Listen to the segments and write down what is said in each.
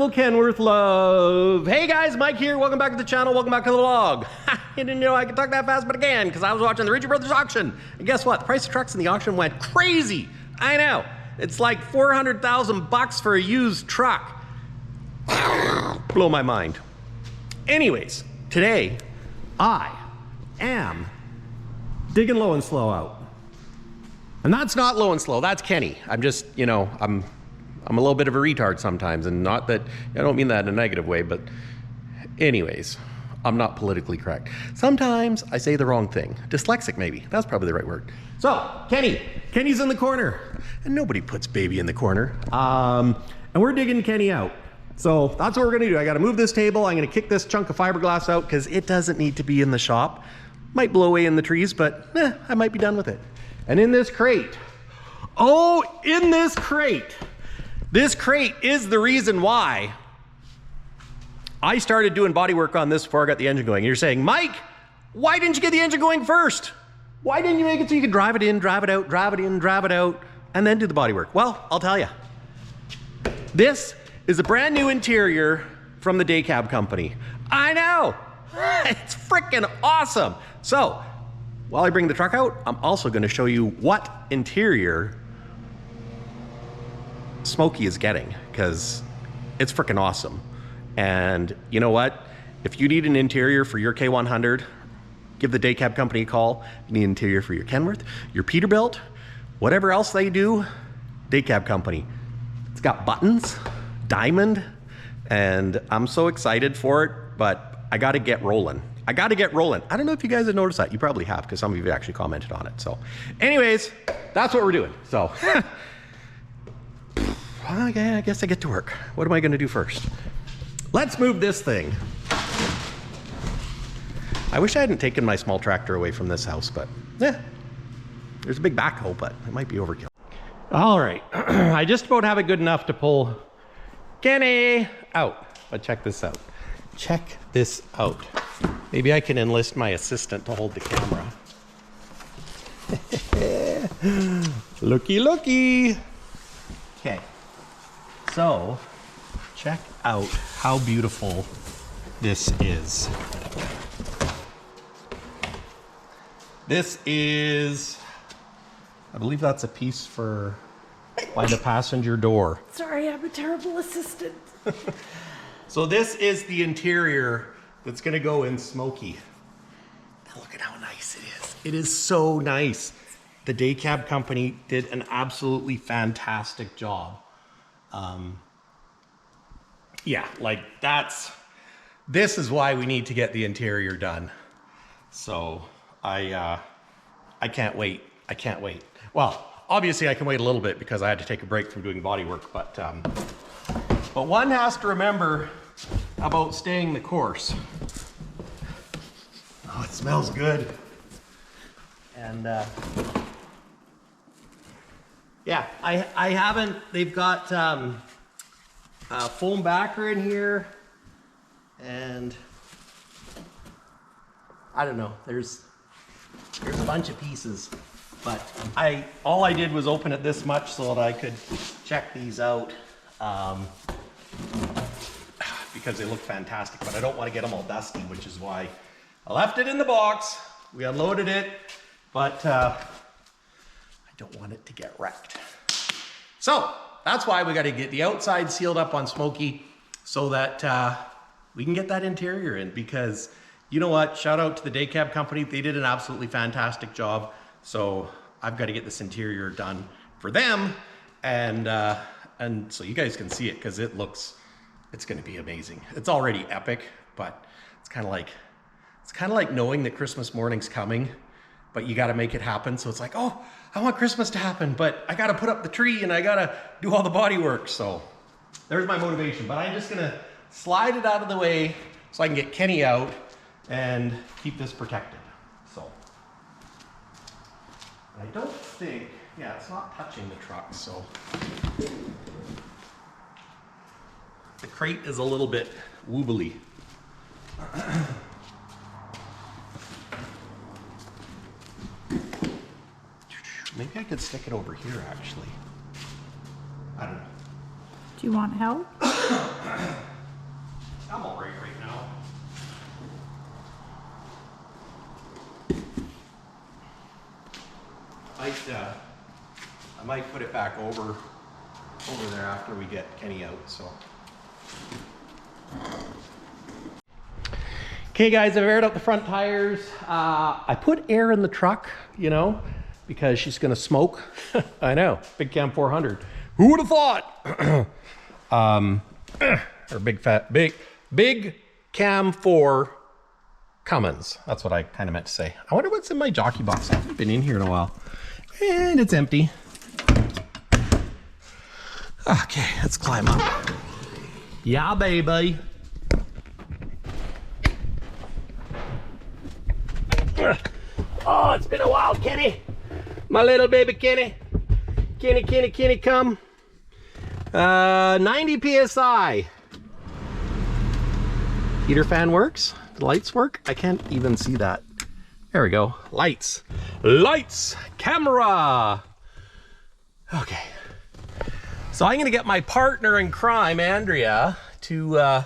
Little Kenworth love. Hey guys, Mike here. Welcome back to the channel. Welcome back to the vlog. You didn't know I could talk that fast, but again, because I was watching the Ritchie Brothers auction. And guess what? The price of trucks in the auction went crazy. I know. It's like $400,000 for a used truck. Blow my mind. Anyways, today I am digging low and slow out. And that's not low and slow, that's Kenny. I'm just, you know, I'm a little bit of a retard sometimes, and not that, I don't mean that in a negative way, but anyways, I'm not politically correct. Sometimes I say the wrong thing. Dyslexic maybe, that's probably the right word. So, Kenny's in the corner, and nobody puts baby in the corner. And we're digging Kenny out. So that's what we're gonna do. I gotta move this table, I'm gonna kick this chunk of fiberglass out because it doesn't need to be in the shop. Might blow away in the trees, but I might be done with it. And in this crate, this crate is the reason why I started doing body work on this before I got the engine going. And you're saying, Mike, why didn't you get the engine going first? Why didn't you make it so you could drive it in, drive it out, drive it in, drive it out, and then do the body work? Well, I'll tell you. This is a brand new interior from the day cab company. I know, it's freaking awesome. So, while I bring the truck out, I'm also gonna show you what interior Smokey is getting, because it's freaking awesome. And you know what? If you need an interior for your K100, give the day cab company a call. You need an interior for your Kenworth, your Peterbilt, whatever else they do, day cab company. It's got buttons, diamond, and I'm so excited for it, but I gotta get rolling. I don't know if you guys have noticed that. You probably have, because some of you actually commented on it. So anyways, that's what we're doing. So okay, I guess I get to work. What am I gonna do first? Let's move this thing. I wish I hadn't taken my small tractor away from this house, but there's a big backhoe, but it might be overkill. All right, I just about have it good enough to pull Kenny out, but check this out. Check this out. Maybe I can enlist my assistant to hold the camera. Looky, looky. Okay, so check out how beautiful this is. This is, I believe that's a piece for by the passenger door. Sorry, I'm a terrible assistant. So this is the interior that's gonna go in Smokey. Now look at how nice it is. It is so nice. The day cab company did an absolutely fantastic job. Yeah, like this is why we need to get the interior done. So I can't wait. I can't wait. Well, obviously I can wait a little bit because I had to take a break from doing body work, but one has to remember about staying the course. Oh, it smells good. And yeah, I haven't, they've got foam backer in here, and I don't know, there's a bunch of pieces, but all I did was open it this much so that I could check these out, because they look fantastic, but I don't want to get them all dusty, which is why I left it in the box. We unloaded it, but I don't want it to get wrecked. So that's why we got to get the outside sealed up on Smokey so that we can get that interior in, because you know what? Shout out to the day cab company. They did an absolutely fantastic job. So I've got to get this interior done for them, and so you guys can see it, because it's going to be amazing. It's already epic, but it's kind of like knowing that Christmas morning's coming, but you got to make it happen. So it's like, oh, I want Christmas to happen, but I got to put up the tree and I got to do all the body work. So there's my motivation, but I'm just going to slide it out of the way so I can get Kenny out and keep this protected. So I don't think, yeah, it's not touching the truck, so the crate is a little bit wobbly. Maybe I could stick it over here, actually. I don't know. Do you want help? I'm all right now. I might put it back over there after we get Kenny out, so. Okay guys, I've aired out the front tires. I put air in the truck, you know, because she's gonna smoke. I know, big cam 400. Who would have thought? Or big cam 4 Cummins. That's what I kind of meant to say. I wonder what's in my jockey box. I haven't been in here in a while. And it's empty. Okay, let's climb up. Yeah, baby. Oh, it's been a while, Kenny. My little baby Kenny. Kenny, come. 90 PSI. Heater fan works. The lights work. I can't even see that. There we go. Lights. Lights. Camera. Okay. So I'm going to get my partner in crime, Andrea, to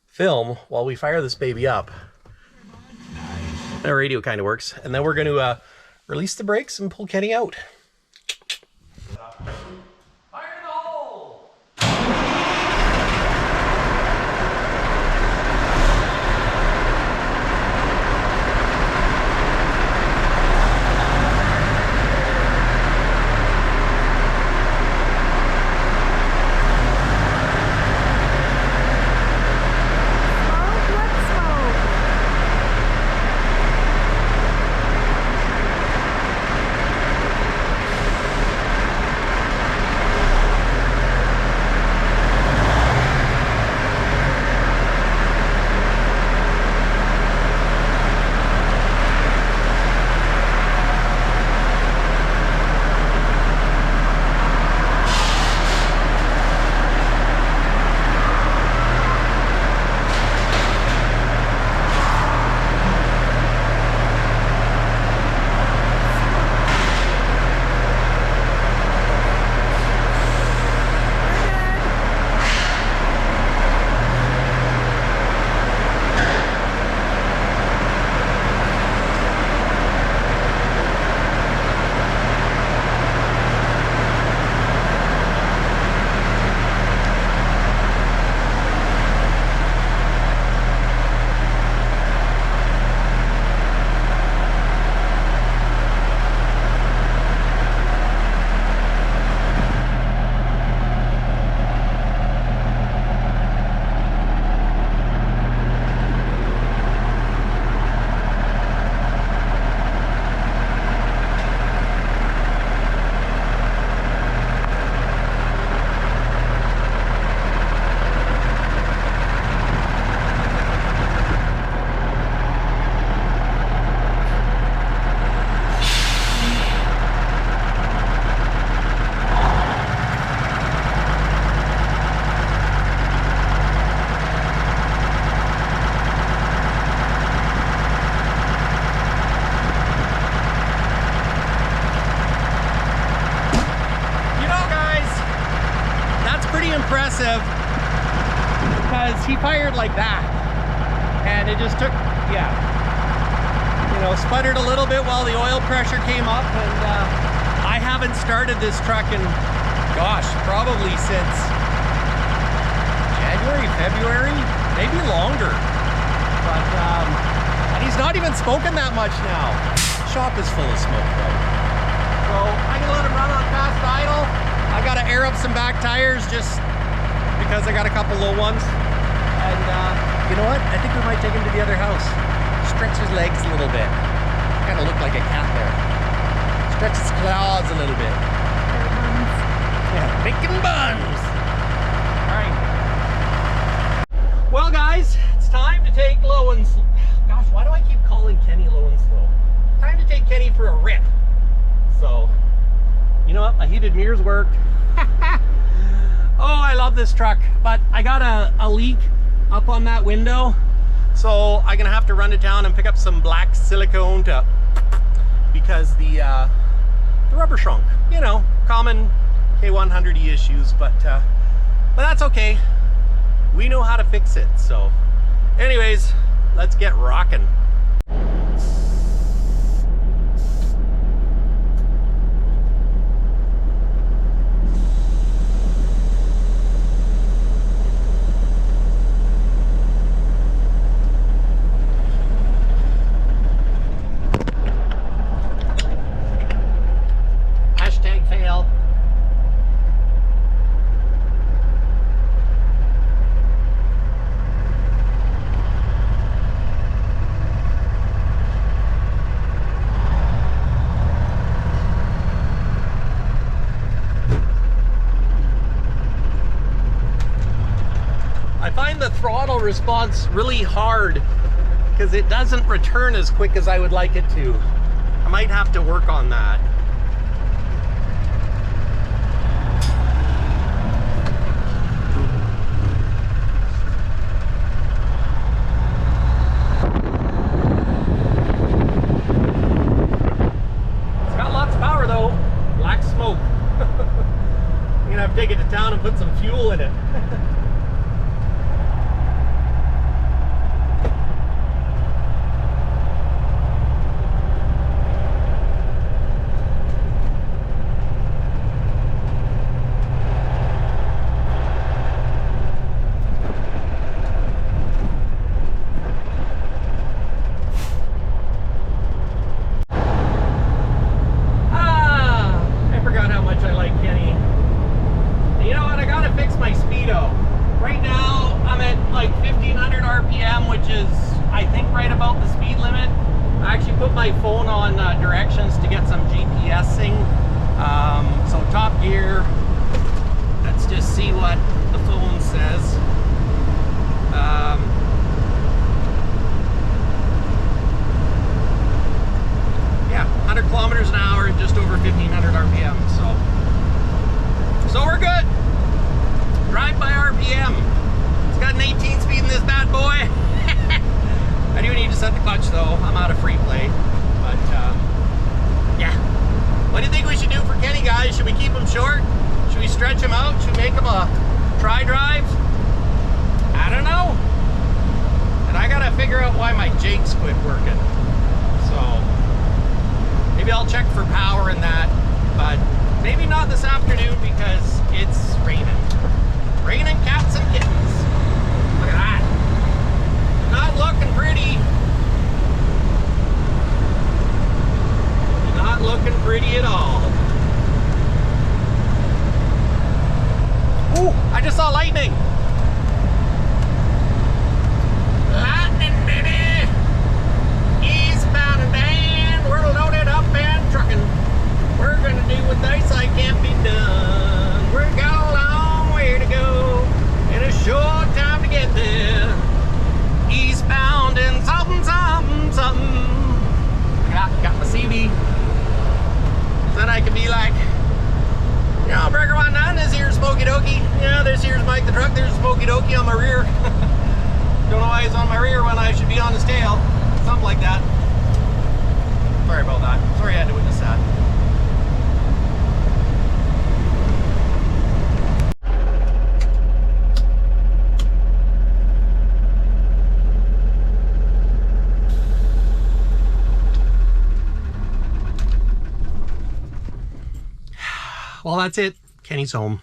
film while we fire this baby up. The radio kind of works. And then we're going to release the brakes and pull Kenny out. Fire in the hole! Impressive, because he fired like that and it just took, yeah, you know, sputtered a little bit while the oil pressure came up. And I haven't started this truck in, gosh, probably since January, February, maybe longer. But and he's not even smoking that much now. Shop is full of smoke though, so I'm gonna let him run on fast idle. I gotta air up some back tires just because I got a couple low ones. And you know what? I think we might take him to the other house. Stretch his legs a little bit. Kind of look like a cat there. Stretch his claws a little bit. Yeah, bacon buns. All right. Well, guys, it's time to take Low and Slow. Gosh, why do I keep calling Kenny Low and Slow? Time to take Kenny for a rip. So, you know what? My heated mirrors worked. Oh, I love this truck, but I got a leak up on that window, so I'm gonna have to run to town and pick up some black silicone to, because the rubber shrunk. You know, common K100E issues, but But that's okay. We know how to fix it. So anyways, let's get rocking. Hashtag fail. I find the throttle response really hard because it doesn't return as quick as I would like it to. I might have to work on that. It's got lots of power though. Black smoke. I'm gonna have to take it to town and put some fuel in it. My phone on directions to get some GPSing. So top gear. Let's just see what the phone says. Yeah, 100 kilometers an hour, just over 1500 RPM. So we're good. Drive by RPM. It's got an 18 speed in this bad boy. I do need to set the clutch though. I'm out of free play. But yeah. What do you think we should do for Kenny, guys? Should we keep him short? Should we stretch him out? Should we make him a tri-drive? I don't know. And I gotta figure out why my Jakes quit working. So maybe I'll check for power in that. But maybe not this afternoon because it's raining. Raining cats and kittens. Look at that. Not looking pretty. Not looking pretty at all. Ooh, I just saw lightning. Lightning, baby. Eastbound and down. We're loaded up and trucking. We're gonna do what they say can't be done. We've got a long way to go and a short time to get there. Eastbound and something, something, something. Got my CB. Then I could be like, you know, Breaker 19, this here's Smokey Dokey. Yeah, this here's Mike the truck. There's Smokey Dokey on my rear. Don't know why he's on my rear when I should be on his tail. Something like that. Sorry about that. Sorry I had to witness that. Well, that's it. Kenny's home.